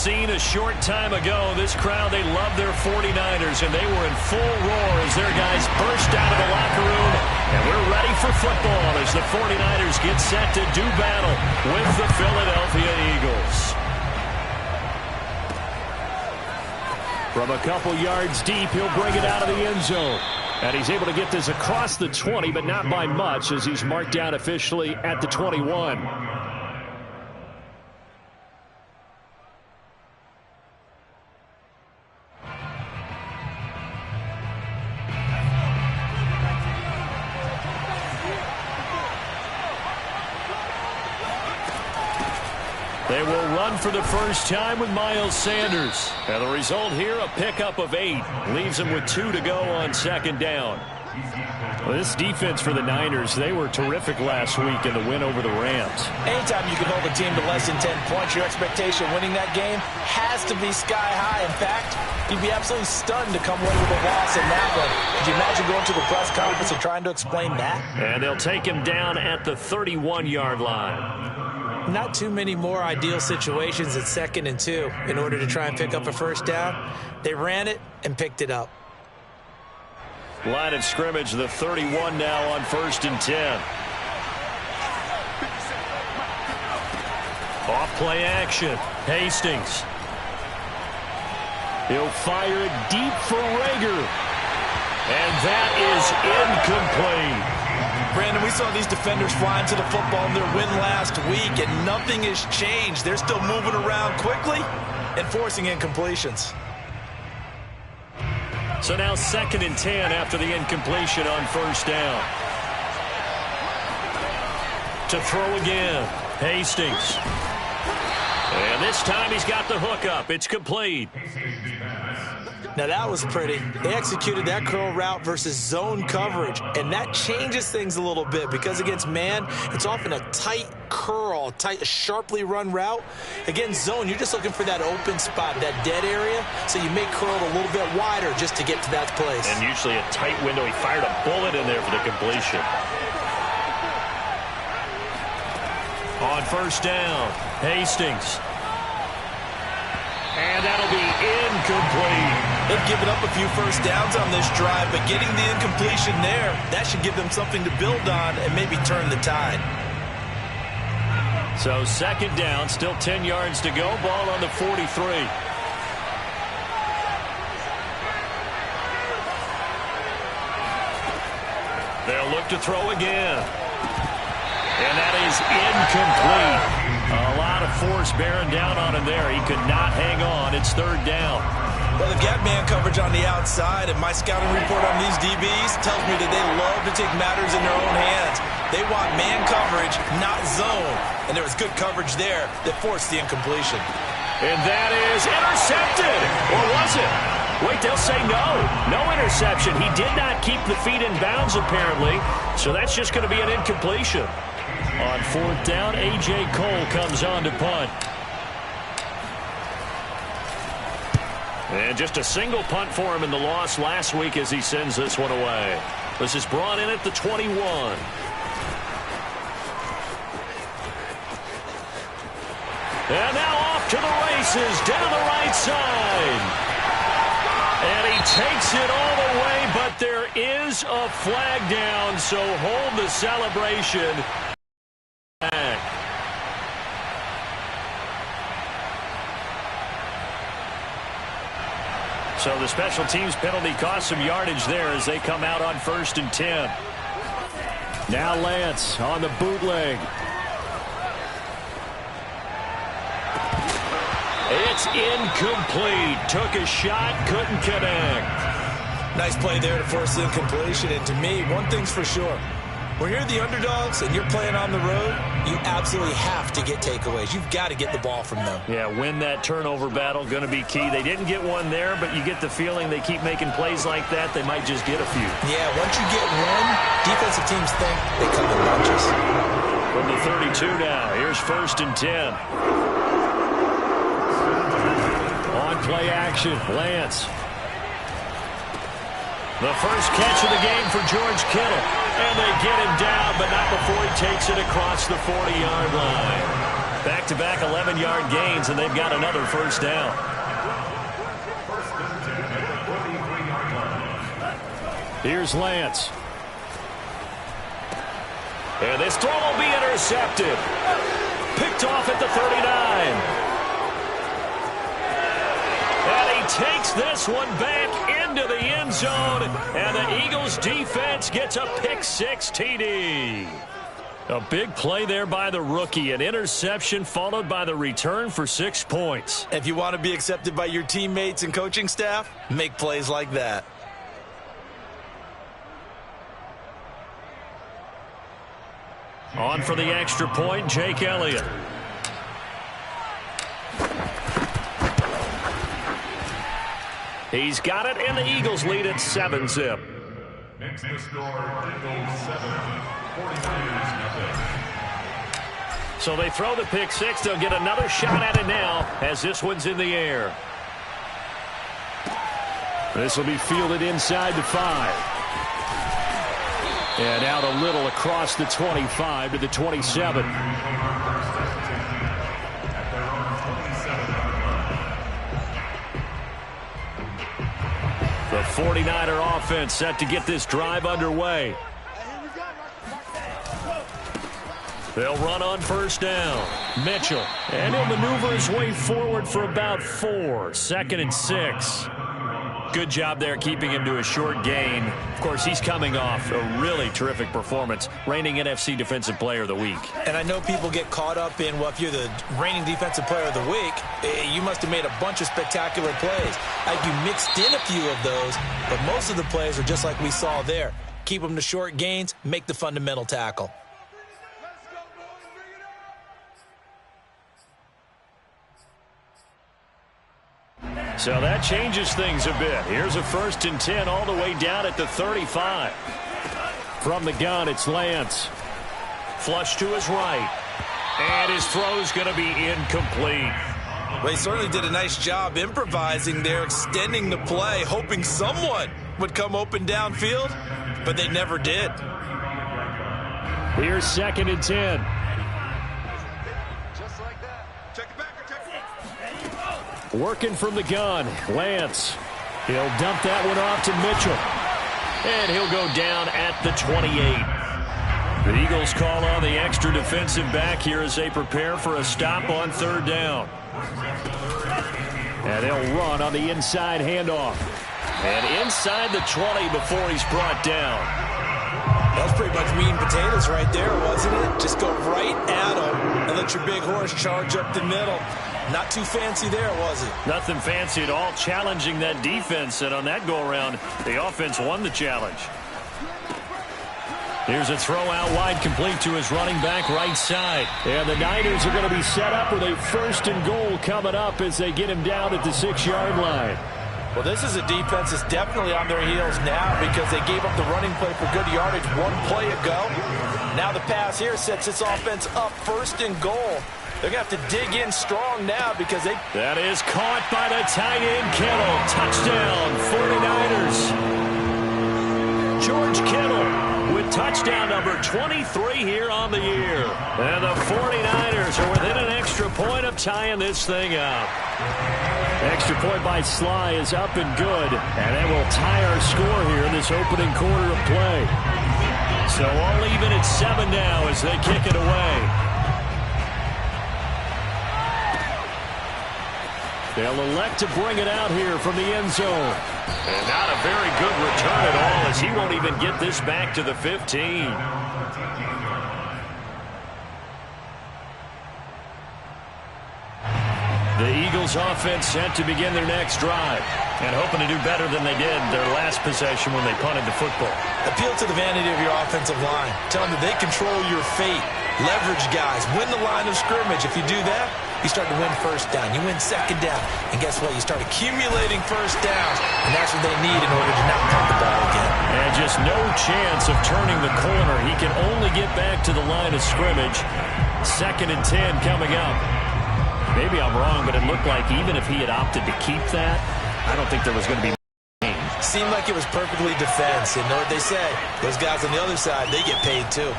scene a short time ago. This crowd, they love their 49ers, and they were in full roar as their guys burst out of the locker room. And we're ready for football as the 49ers get set to do battle with the Philadelphia Eagles. From a couple yards deep, he'll bring it out of the end zone. And he's able to get this across the 20, but not by much as he's marked down officially at the 21. They will run for the first time with Miles Sanders. And the result here, a pickup of 8. Leaves him with 2 to go on second down. Well, this defense for the Niners, they were terrific last week in the win over the Rams. Anytime you can hold a team to less than 10 points, your expectation winning that game has to be sky high. In fact, you'd be absolutely stunned to come away with a loss in that one. Could you imagine going to the press conference and trying to explain that? And they'll take him down at the 31-yard line. Not too many more ideal situations at 2nd and 2 in order to try and pick up a first down. They ran it and picked it up. Line of scrimmage, the 31 now on 1st and 10. Off play action. Hastings. He'll fire it deep for Rager. And that is incomplete. Brandon, we saw these defenders flying to the football in their win last week, and nothing has changed. They're still moving around quickly and forcing incompletions. So now 2nd and 10 after the incompletion on 1st down. To throw again, Hastings. And this time he's got the hook up. It's complete. Now that was pretty. They executed that curl route versus zone coverage, and that changes things a little bit because against man, it's often a tight curl, tight, sharply run route. Against zone, you're just looking for that open spot, that dead area, so you make curl a little bit wider just to get to that place. And usually a tight window. He fired a bullet in there for the completion. On 1st down, Hastings. And that'll be incomplete. They've given up a few first downs on this drive, but getting the incompletion there, that should give them something to build on and maybe turn the tide. So 2nd down, still 10 yards to go. Ball on the 43. They'll look to throw again. And that is incomplete. A lot of force bearing down on him there. He could not hang on. It's 3rd down. Well, they've got man coverage on the outside, and my scouting report on these DBs tells me that they love to take matters in their own hands. They want man coverage, not zone. And there was good coverage there that forced the incompletion. And that is intercepted. Or was it? Wait, they'll say no. No interception. He did not keep the feet in bounds, apparently. So that's just going to be an incompletion. On 4th down, A.J. Cole comes on to punt. And just a single punt for him in the loss last week as he sends this one away. This is brought in at the 21. And now off to the races, down the right side. And he takes it all the way, but there is a flag down, so hold the celebration back. So the special teams penalty cost some yardage there as they come out on 1st and 10. Now Lance on the bootleg. It's incomplete. Took a shot, couldn't connect. Nice play there to force the incompletion. And to me, one thing's for sure. When you're the underdogs and you're playing on the road, you absolutely have to get takeaways. You've got to get the ball from them. Yeah, win that turnover battle, going to be key. They didn't get one there, but you get the feeling they keep making plays like that, they might just get a few. Yeah, once you get one, defensive teams think they come in bunches. From the 32 now, here's 1st and 10. On play action, Lance. The first catch of the game for George Kittle. And they get him down, but not before he takes it across the 40-yard line. Back-to-back 11-yard gains, and they've got another first down. Here's Lance. And this throw will be intercepted. Picked off at the 39. And he takes this one back into the end zone. And the Eagles defense gets a pick-6 TD. A big play there by the rookie. An interception followed by the return for 6 points. If you want to be accepted by your teammates and coaching staff, make plays like that. On for the extra point, Jake Elliott. He's got it, and the Eagles lead at 7-zip. Next to score, Eagles 7, 49ers nothing. So they throw the pick-6. They'll get another shot at it now as this one's in the air. This will be fielded inside the 5. And out a little across the 25 to the 27. The 49er offense set to get this drive underway. They'll run on first down. Mitchell. And he'll maneuver his way forward for about 4. 2nd and 6. Good job there keeping him to a short gain. Of course, he's coming off a really terrific performance, reigning NFC Defensive Player of the Week. And I know people get caught up in, well, if you're the reigning Defensive Player of the Week, you must have made a bunch of spectacular plays. Like you mixed in a few of those, but most of the plays are just like we saw there. Keep them to short gains, make the fundamental tackle. So that changes things a bit. Here's a 1st and 10 all the way down at the 35. From the gun, it's Lance. Flush to his right. And his throw's going to be incomplete. Well, he certainly did a nice job improvising there, extending the play, hoping someone would come open downfield, but they never did. Here's 2nd and 10. Working from the gun, Lance. He'll dump that one off to Mitchell. And he'll go down at the 28. The Eagles call on the extra defensive back here as they prepare for a stop on 3rd down. And they'll run on the inside handoff. And inside the 20 before he's brought down. That was pretty much meat and potatoes right there, wasn't it? Just go right at him and let your big horse charge up the middle. Not too fancy there, was it? Nothing fancy at all, challenging that defense. And on that go-around, the offense won the challenge. Here's a throw out wide, complete to his running back right side. And the Niners are going to be set up with a 1st and goal coming up as they get him down at the 6-yard line. Well, this is a defense that's definitely on their heels now because they gave up the running play for good yardage 1 play ago. Now the pass here sets this offense up 1st and goal. They're going to have to dig in strong now because they... That is caught by the tight end, Kittle. Touchdown, 49ers. George Kittle with touchdown number 23 here on the year. And the 49ers are within an extra point of tying this thing up. Extra point by Sly is up and good. And that will tie our score here in this opening quarter of play. So all even at 7 now as they kick it away. They'll elect to bring it out here from the end zone. And not a very good return at all as he won't even get this back to the 15. The Eagles offense set to begin their next drive and hoping to do better than they did their last possession when they punted the football. Appeal to the vanity of your offensive line. Tell them that they control your fate. Leverage guys. Win the line of scrimmage. If you do that, you start to win 1st down. You win 2nd down. And guess what? You start accumulating 1st downs. And that's what they need in order to not punt the ball again. And just no chance of turning the corner. He can only get back to the line of scrimmage. 2nd and 10 coming up. Maybe I'm wrong, but it looked like even if he had opted to keep that, I don't think there was going to be gain. Seemed like it was perfectly defense. And know what they say? Those guys on the other side, they get paid too.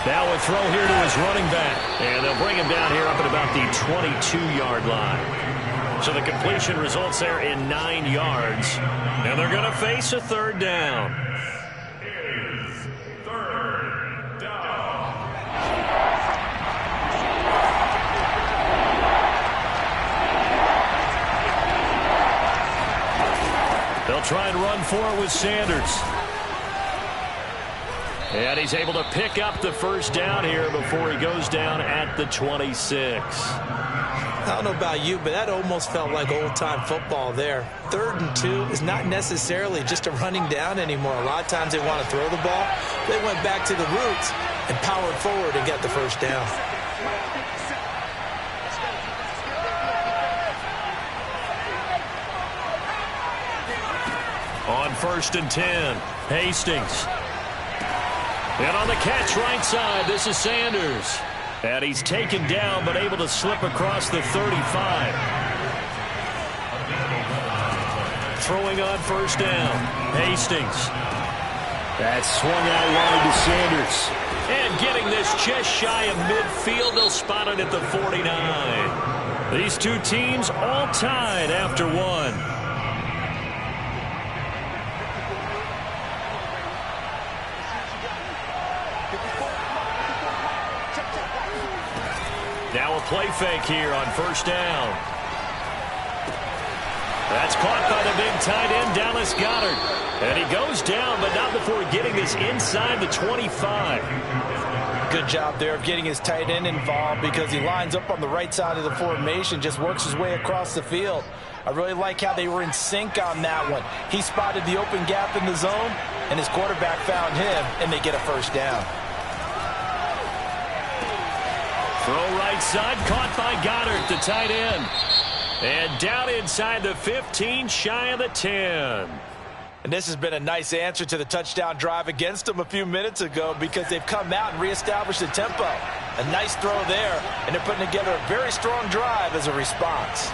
Now a throw here to his running back. And they'll bring him down here up at about the 22-yard line. So the completion results there in 9 yards. And they're going to face a third down. Is third down. They'll try and run for it with Sanders. And he's able to pick up the first down here before he goes down at the 26. I don't know about you, but that almost felt like old-time football there. 3rd and 2 is not necessarily just a running down anymore. A lot of times they want to throw the ball. They went back to the roots and powered forward and got the first down. On 1st and 10, Hastings. And on the catch right side, this is Sanders. And he's taken down but able to slip across the 35. Throwing on 1st down, Hastings. That's swung out wide to Sanders. And getting this just shy of midfield, they'll spot it at the 49. These two teams all tied after one. Now a play fake here on 1st down. That's caught by the big tight end, Dallas Goedert. And he goes down, but not before getting this inside the 25. Good job there of getting his tight end involved because he lines up on the right side of the formation, just works his way across the field. I really like how they were in sync on that one. He spotted the open gap in the zone, and his quarterback found him, and they get a first down. Throw right side, caught by Goedert, the tight end. And down inside the 15, shy of the 10. And this has been a nice answer to the touchdown drive against them a few minutes ago because they've come out and reestablished the tempo. A nice throw there, and they're putting together a very strong drive as a response.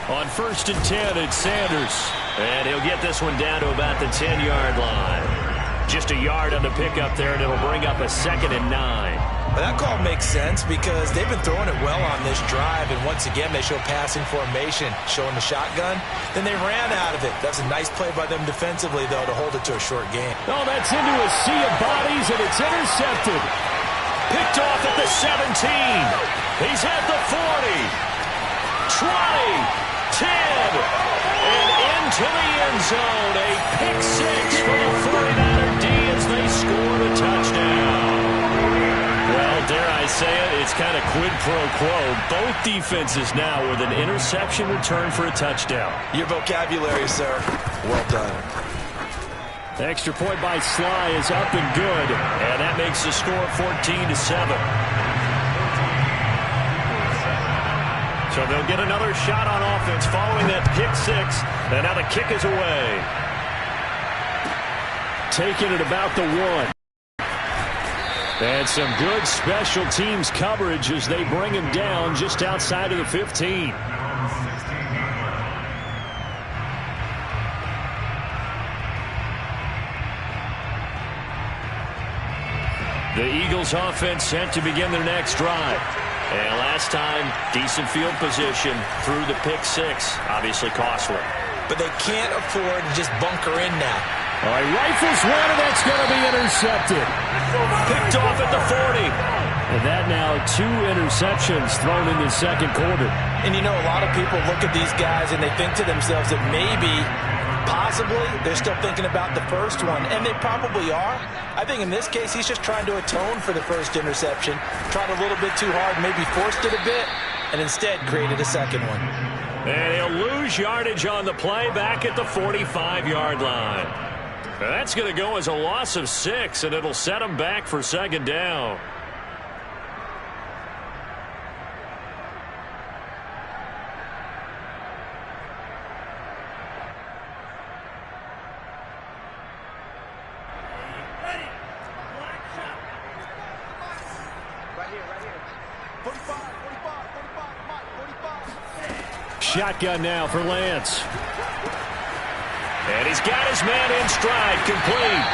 On 1st and 10, it's Sanders. And he'll get this one down to about the 10-yard line. Just a yard on the pickup there, and it'll bring up a 2nd and 9. Well, that call makes sense because they've been throwing it well on this drive, and once again they show passing formation, showing the shotgun. Then they ran out of it. That's a nice play by them defensively, though, to hold it to a short game. Oh, that's into a sea of bodies, and it's intercepted. Picked off at the 17. He's at the 40, 20, 10, and into the end zone. A pick 6 for the 49er D as they score the touchdown. Well, dare I say it, it's kind of quid pro quo. Both defenses now with an interception return for a touchdown. Your vocabulary, sir. Well done. Extra point by Sly is up and good, and that makes the score 14-7. So they'll get another shot on offense following that pick 6, and now the kick is away. Taking it about the 1. And some good special teams coverage as they bring him down just outside of the 15. The Eagles offense set to begin their next drive. And last time, decent field position through the pick 6. Obviously costly. But they can't afford to just bunker in now. All right, rifles one, and that's going to be intercepted. Picked off at the 40. And that now 2 interceptions thrown in the second quarter. And you know, a lot of people look at these guys and they think to themselves that maybe, possibly, they're still thinking about the first one. And they probably are. I think in this case, he's just trying to atone for the first interception. Tried a little bit too hard, maybe forced it a bit, and instead created a second one. And he'll lose yardage on the play back at the 45-yard line. That's going to go as a loss of 6, and it'll set him back for 2nd down. Shotgun now for Lance. And he's got his man in stride, complete.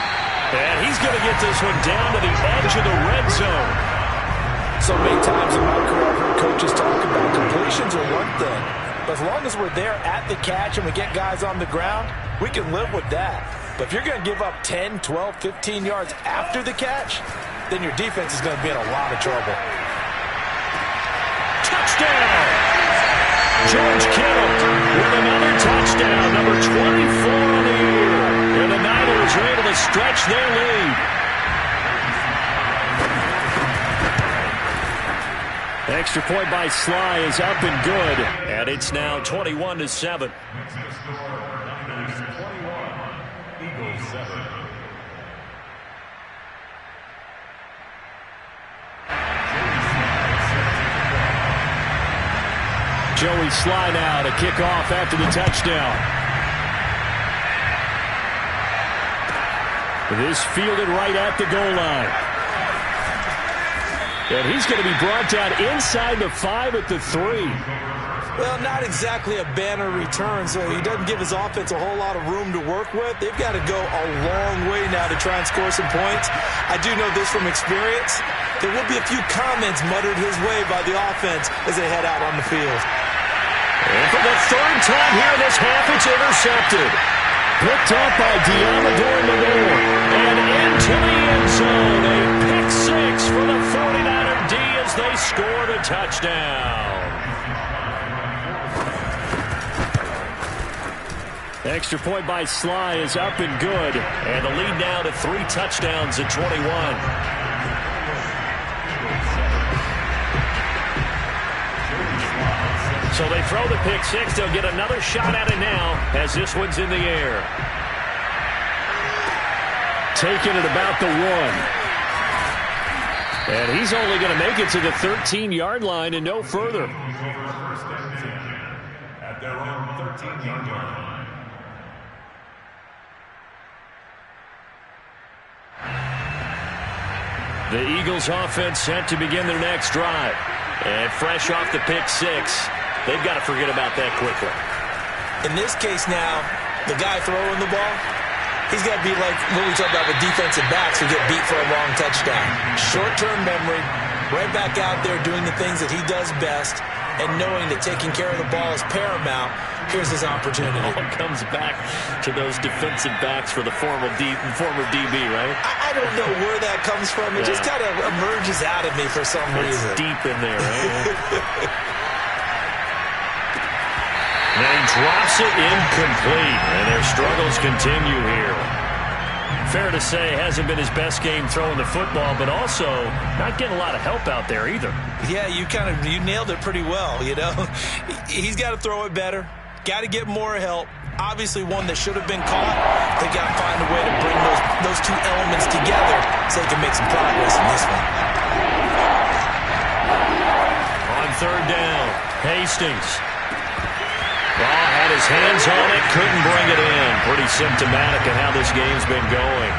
And he's going to get this one down to the edge of the red zone. So many times in my career, I've heard coaches talk about completions are one thing. But as long as we're there at the catch and we get guys on the ground, we can live with that. But if you're going to give up 10, 12, 15 yards after the catch, then your defense is going to be in a lot of trouble. Touchdown! George Kittle with another touchdown, number 24 on the year. And the Niners are able to stretch their lead. Extra point by Sly is up and good. And it's now 21-7. Joey Sly now to kick off after the touchdown. This fielded right at the goal line. And he's going to be brought down inside the 5 at the 3. Well, not exactly a banner return, so he doesn't give his offense a whole lot of room to work with. They've got to go a long way now to try and score some points. I do know this from experience. There will be a few comments muttered his way by the offense as they head out on the field. And for the third time here in this half, it's intercepted. Picked up by Deommodore Lenoir. And into the end zone. A pick 6 for the 49er D as they scored a touchdown. Extra point by Sly is up and good. And the lead now to 3 touchdowns at 21. So they throw the pick 6. They'll get another shot at it now as this one's in the air. Taking it about the 1. And he's only going to make it to the 13-yard line and no further. At their own 13-yard line. The Eagles offense set to begin their next drive. And fresh off the pick 6, they've got to forget about that quickly. In this case now, the guy throwing the ball, he's got to be like what we talked about with defensive backs who get beat for a long touchdown. Short-term memory, right back out there doing the things that he does best, and knowing that taking care of the ball is paramount. Here's his opportunity. It all comes back to those defensive backs for the former DB, right? I don't know where that comes from. It just kind of emerges out of me for some reason. It's deep in there, right? And he drops it incomplete, and their struggles continue here. Fair to say, hasn't been his best game throwing the football, but also not getting a lot of help out there either. Yeah, you nailed it pretty well, you know. He's got to throw it better. Got to get more help. Obviously one that should have been caught. They got to find a way to bring those two elements together so they can make some progress in this one. On third down, Hastings. Ball had his hands on it, couldn't bring it in. Pretty symptomatic of how this game's been going.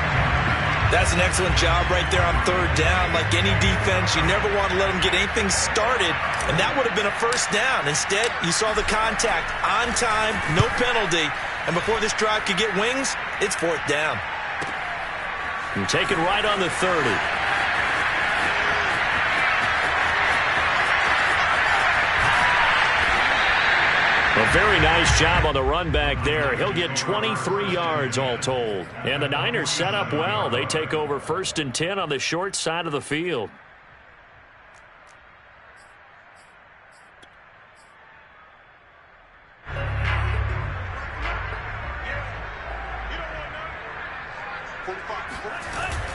That's an excellent job right there on third down. Like any defense, you never want to let them get anything started, and that would have been a first down. Instead, you saw the contact on time, no penalty, and before this drive could get wings, it's fourth down. And take it right on the 30. A very nice job on the run back there. He'll get 23 yards all told. And the Niners set up well. They take over 1st and 10 on the short side of the field.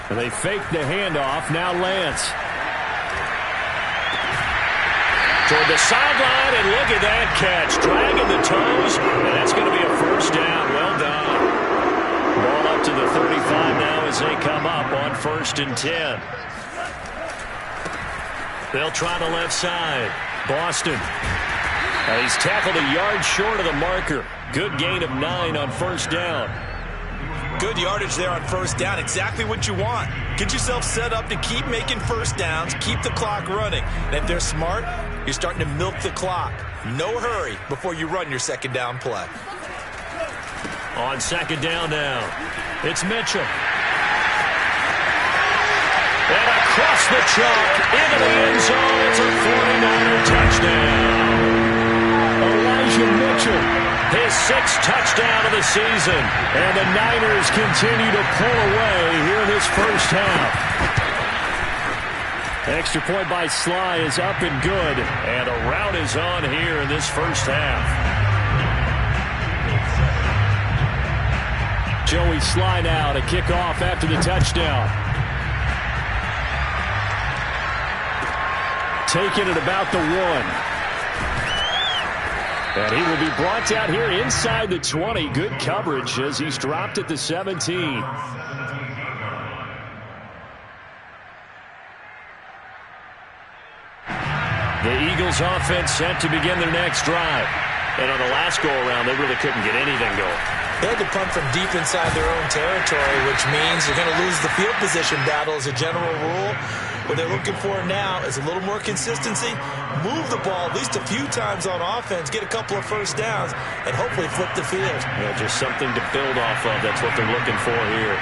And they fake the handoff. Now Lance. Toward the sideline, and look at that catch. Dragging the toes, and that's going to be a first down. Well done. Ball up to the 35 now as they come up on 1st and 10. They'll try the left side. Boston. He's tackled a yard short of the marker. Good gain of 9 on 1st down. Good yardage there on 1st down. Exactly what you want. Get yourself set up to keep making first downs, keep the clock running. And if they're smart, you're starting to milk the clock. No hurry before you run your 2nd down play. On 2nd down now, it's Mitchell. across the chalk into the end zone. It's a 49er touchdown. Elijah Mitchell, his 6th touchdown of the season. And the Niners continue to pull away here in this first half. Extra point by Sly is up and good. And a rout is on here in this first half. Joey Sly now to kick off after the touchdown. Taken at about the 1. And he will be brought down here inside the 20. Good coverage as he's dropped at the 17. The Eagles offense set to begin their next drive. And on the last go-around, they really couldn't get anything going. They had to punt from deep inside their own territory, which means they're going to lose the field position battle as a general rule. What they're looking for now is a little more consistency, move the ball at least a few times on offense, get a couple of first downs, and hopefully flip the field. Yeah, just something to build off of. That's what they're looking for here.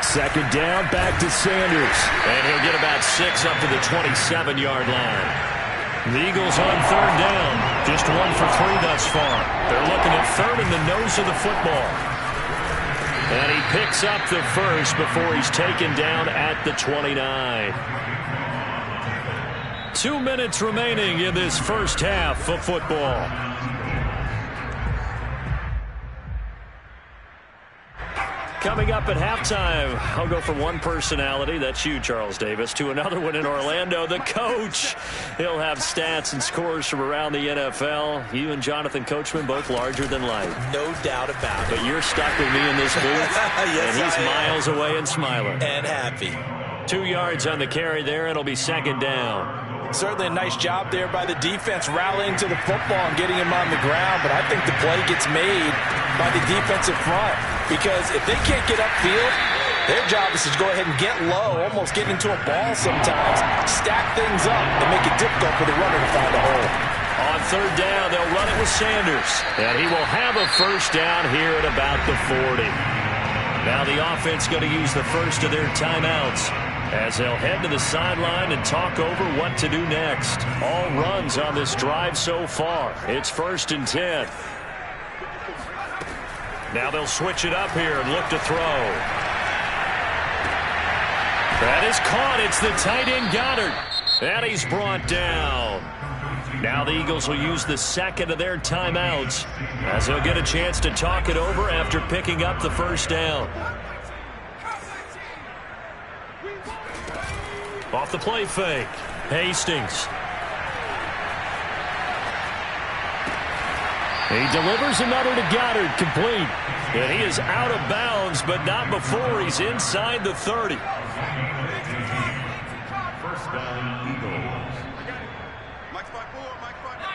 Second down, back to Sanders. And he'll get about 6 up to the 27-yard line. The Eagles on third down. Just 1 for 3 thus far. They're looking at third in the nose of the football. And he picks up the first before he's taken down at the 29. 2 minutes remaining in this first half of football. Coming up at halftime, I'll go from one personality, that's you, Charles Davis, to another one in Orlando, the coach. He'll have stats and scores from around the NFL. You and Jonathan Coachman, both larger than life. No doubt about it. But you're stuck with me in this booth, yes, and he's miles away and smiling. And happy. 2 yards on the carry there, and it'll be second down. Certainly a nice job there by the defense rallying to the football and getting him on the ground, but I think the play gets made by the defensive front because if they can't get upfield, their job is to go ahead and get low, almost get into a ball sometimes, stack things up, and make it difficult for the runner to find a hole. On third down, they'll run it with Sanders, and he will have a first down here at about the 40. Now the offense going to use the first of their timeouts as they'll head to the sideline and talk over what to do next. All runs on this drive so far. It's 1st and 10. Now they'll switch it up here and look to throw. That is caught. It's the tight end Goddard. And he's brought down. Now the Eagles will use the second of their timeouts as they'll get a chance to talk it over after picking up the first down. Off the play fake. Hastings. He delivers another to Goddard, complete. And he is out of bounds, but not before he's inside the 30. First down, Eagles. Mike spot 4, Mike spot 9.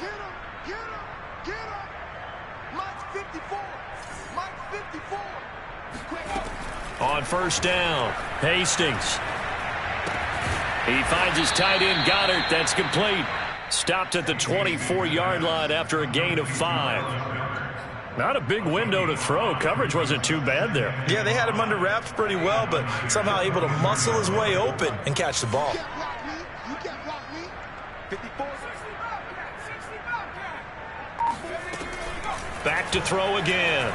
Get him, get him, get him. Mike's 54. Mike's 54. On first down, Hastings. He finds his tight end, Goddard. That's complete. Stopped at the 24-yard line after a gain of 5. Not a big window to throw. Coverage wasn't too bad there. Yeah, they had him under wraps pretty well, but somehow able to muscle his way open and catch the ball. You can't block me. 54. Back to throw again.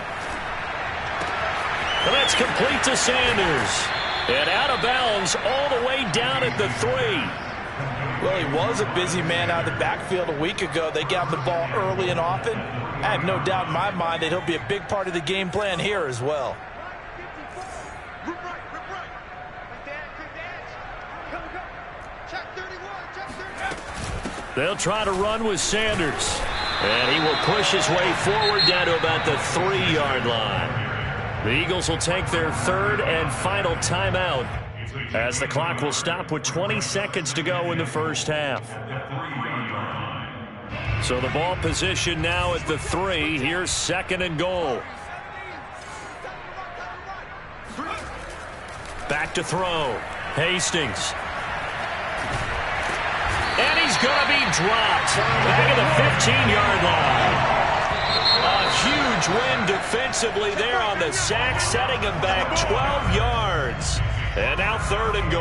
And that's complete to Sanders. And out of bounds all the way down at the 3. Well, he was a busy man out of the backfield a week ago. They got him the ball early and often. I have no doubt in my mind that he'll be a big part of the game plan here as well. Rip right. Quick dash. Go. Check 31, check 31. They'll try to run with Sanders. And he will push his way forward down to about the 3-yard line. The Eagles will take their third and final timeout as the clock will stop with 20 seconds to go in the first half. So the ball position now at the 3. Here's second and goal. Back to throw. Hastings. And he's going to be dropped back at the 15-yard line. A huge win defensively there on the sack, setting him back 12 yards. And now 3rd and goal.